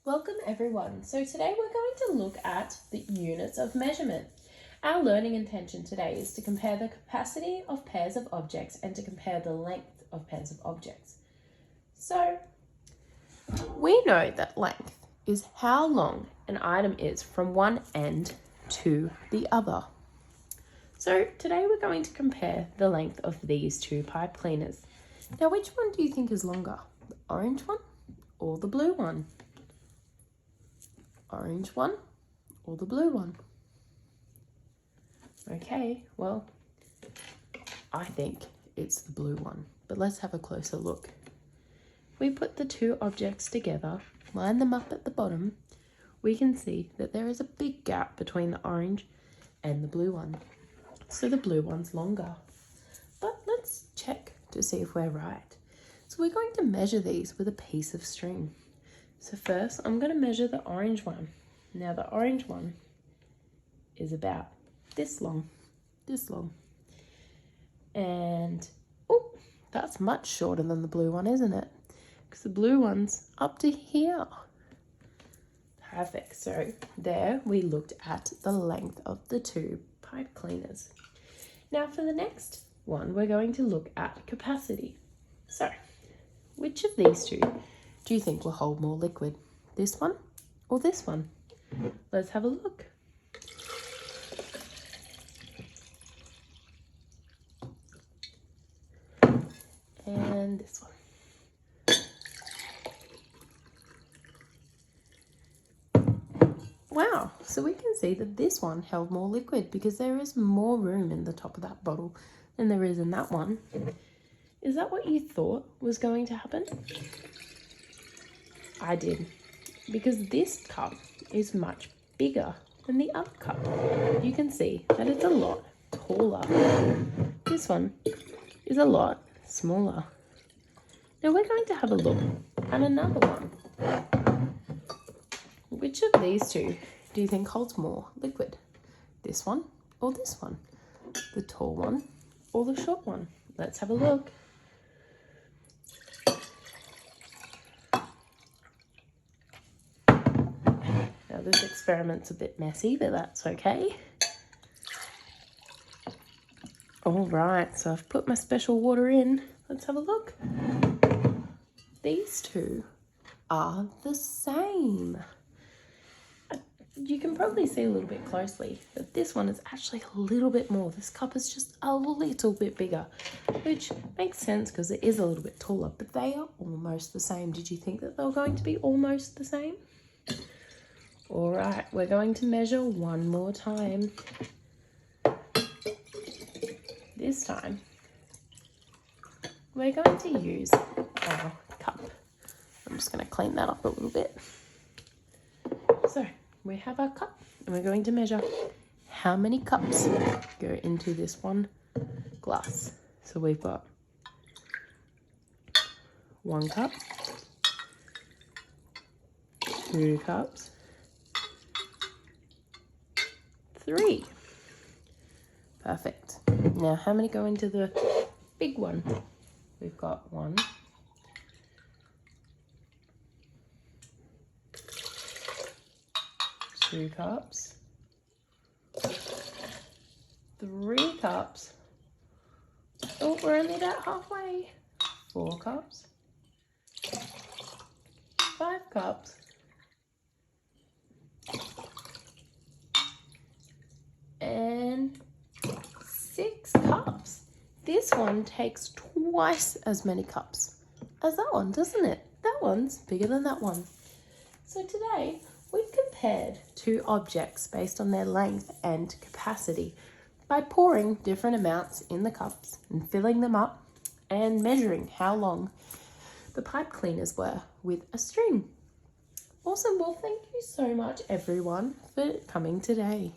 Welcome everyone. So today we're going to look at the units of measurement. Our learning intention today is to compare the capacity of pairs of objects and to compare the length of pairs of objects. So we know that length is how long an item is from one end to the other. So today we're going to compare the length of these two pipe cleaners. Now, which one do you think is longer? The orange one or the blue one? Orange one or the blue one? Okay, well, I think it's the blue one, but let's have a closer look. We put the two objects together, line them up at the bottom, we can see that there is a big gap between the orange and the blue one. So the blue one's longer. But let's check to see if we're right. So we're going to measure these with a piece of string. So first, I'm going to measure the orange one. Now the orange one is about this long. And, oh, that's much shorter than the blue one, isn't it? Because the blue one's up to here. Perfect. So there we looked at the length of the two pipe cleaners. Now for the next one, we're going to look at capacity. So, which of these two do you think will hold more liquid? This one or this one? Let's have a look. And this one. Wow, so we can see that this one held more liquid because there is more room in the top of that bottle than there is in that one. Is that what you thought was going to happen? I did, because this cup is much bigger than the other cup. You can see that it's a lot taller. This one is a lot smaller. Now we're going to have a look at another one. Which of these two do you think holds more liquid? This one or this one? The tall one or the short one? Let's have a look. Now this experiment's a bit messy, but that's okay. All right, so I've put my special water in. Let's have a look. These two are the same. You can probably see a little bit closely that this one is actually a little bit more. This cup is just a little bit bigger, which makes sense because it is a little bit taller, but they are almost the same. Did you think that they were going to be almost the same? All right, we're going to measure one more time. This time, we're going to use our cup. I'm just going to clean that up a little bit. So we have our cup and we're going to measure how many cups go into this one glass. So we've got 1 cup, 2 cups, 3. Perfect. Now how many go into the big one? We've got 1, 2 cups, 3 cups. Oh, we're only about halfway. 4 cups, 5 cups, and 6 cups. This one takes twice as many cups as that one, doesn't it? That one's bigger than that one. So today, we've compared two objects based on their length and capacity by pouring different amounts in the cups and filling them up and measuring how long the pipe cleaners were with a string. Awesome. Well, thank you so much, everyone, for coming today.